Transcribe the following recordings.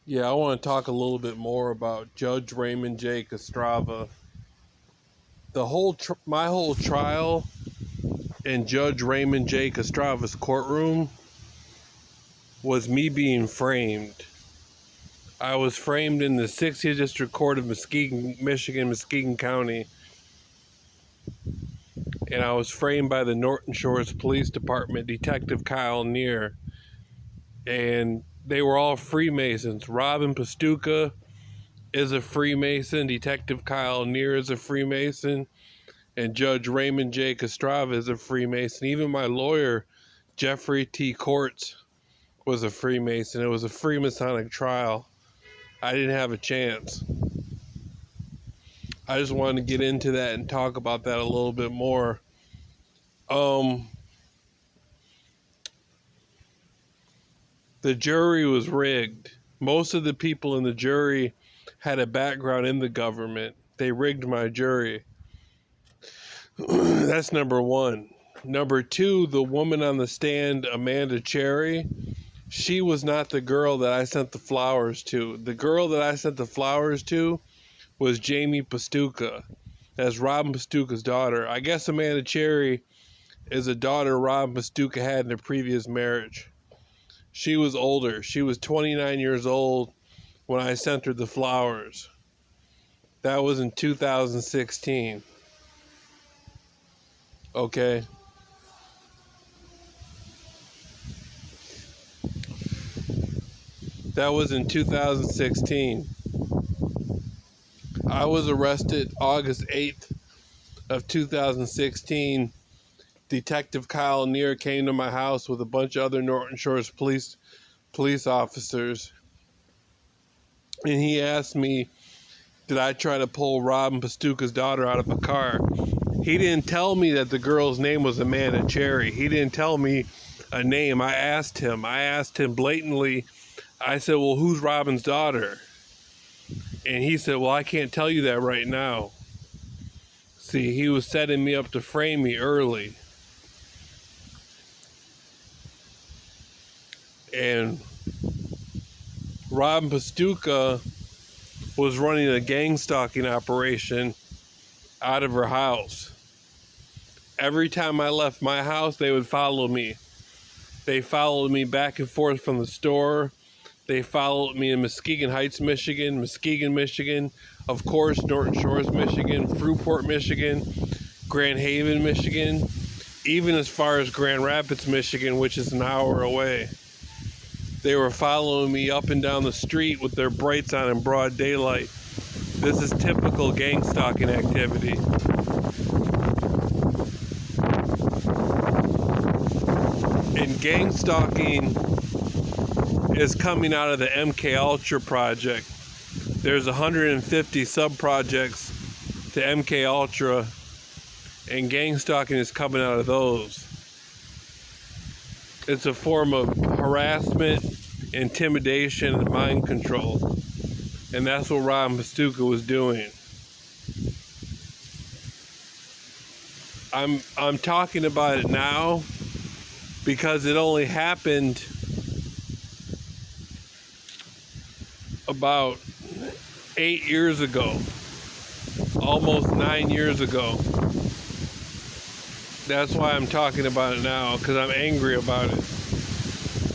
Yeah, I want to talk a little bit more about Judge Raymond J. Castrava. My whole trial in Judge Raymond J. Castrava's courtroom was me being framed. I was framed in the 60th District Court of Muskegon, Michigan, Muskegon County, and I was framed by the Norton Shores Police Department, Detective Kyle Neer, and they were all Freemasons. Robin Pastuca is a Freemason, Detective Kyle Neer is a Freemason, and Judge Raymond J. Castrava is a Freemason. Even my lawyer, Jeffrey T. Courts, was a Freemason. It was a Freemasonic trial. I didn't have a chance. I just wanted to get into that and talk about that a little bit more. The jury was rigged. Most of the people in the jury had a background in the government. They rigged my jury. That's number one. Number two, the woman on the stand, Amanda Cherry, she was not the girl that I sent the flowers to. The girl that I sent the flowers to was Jamie Pastuca. That's Robin Pastuca's daughter. I guess Amanda Cherry is a daughter Robin Pastuca had in a previous marriage. She was older. She was 29 years old when I sent her the flowers. That was in 2016. Okay. That was in 2016. I was arrested August 8th of 2016. Detective Kyle Neer came to my house with a bunch of other Norton Shores police officers. And he asked me, did I try to pull Robin Pastuca's daughter out of a car? He didn't tell me that the girl's name was Amanda Cherry. He didn't tell me a name. I asked him blatantly. I said, well, who's Robin's daughter? And he said, well, I can't tell you that right now. See, he was setting me up to frame me early. And Robin Pastuca was running a gang stalking operation out of her house. Every time I left my house, they would follow me. They followed me back and forth from the store. They followed me in Muskegon Heights, Michigan, Muskegon, Michigan, of course, Norton Shores, Michigan, Fruitport, Michigan, Grand Haven, Michigan, even as far as Grand Rapids, Michigan, which is an hour away. They were following me up and down the street with their brights on in broad daylight. This is typical gang stalking activity. And gang stalking is coming out of the MK Ultra project. There's 150 sub-projects to MK Ultra, and gang stalking is coming out of those. It's a form of harassment, intimidation, and mind control. And that's what Robin Pastuca was doing. I'm talking about it now because it only happened about 8 years ago, almost 9 years ago. That's why I'm talking about it now, because I'm angry about it.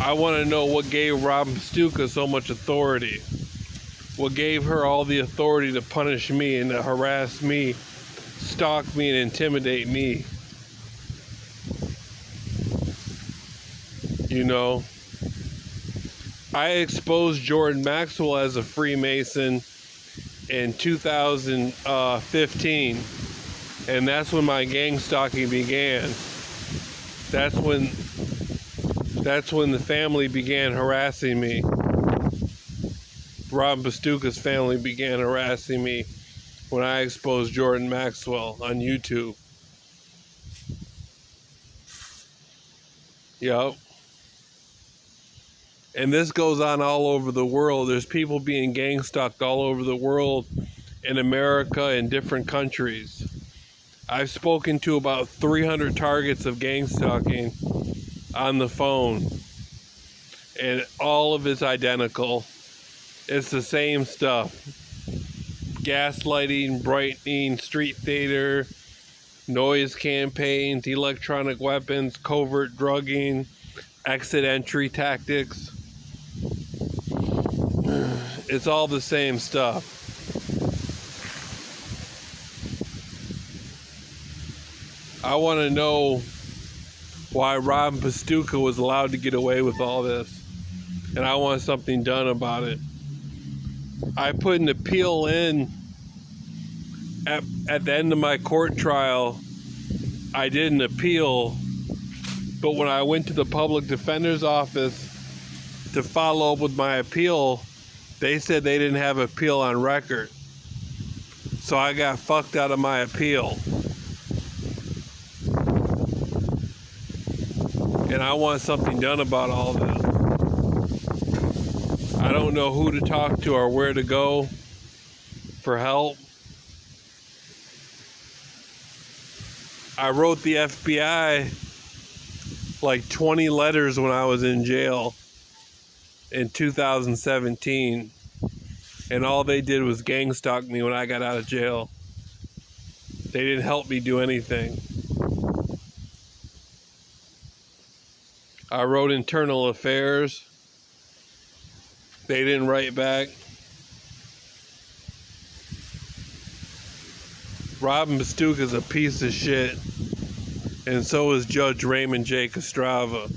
I want to know what gave Robin Pastuca so much authority. What gave her all the authority to punish me and to harass me, stalk me, and intimidate me. You know, I exposed Jordan Maxwell as a Freemason in 2015, and that's when my gang stalking began. That's when the family began harassing me. Robin Pastuca's family began harassing me when I exposed Jordan Maxwell on YouTube. Yep. And this goes on all over the world. There's people being gang stalked all over the world, in America and different countries. I've spoken to about 300 targets of gang stalking on the phone, and all of it's identical. It's the same stuff. Gaslighting, brightening, street theater, noise campaigns, electronic weapons, covert drugging, exit entry tactics. It's all the same stuff. I want to know why Rob Pastuca was allowed to get away with all this. And I want something done about it. I put an appeal in at the end of my court trial. I did an appeal, but when I went to the public defender's office to follow up with my appeal, they said they didn't have appeal on record. So I got fucked out of my appeal. And I want something done about all this. I don't know who to talk to or where to go for help. I wrote the FBI like 20 letters when I was in jail in 2017, and all they did was gang stalk me when I got out of jail. They didn't help me do anything. I wrote internal affairs. They didn't write back. Robin Pastuca's a piece of shit, and so is Judge Raymond J. Castrava.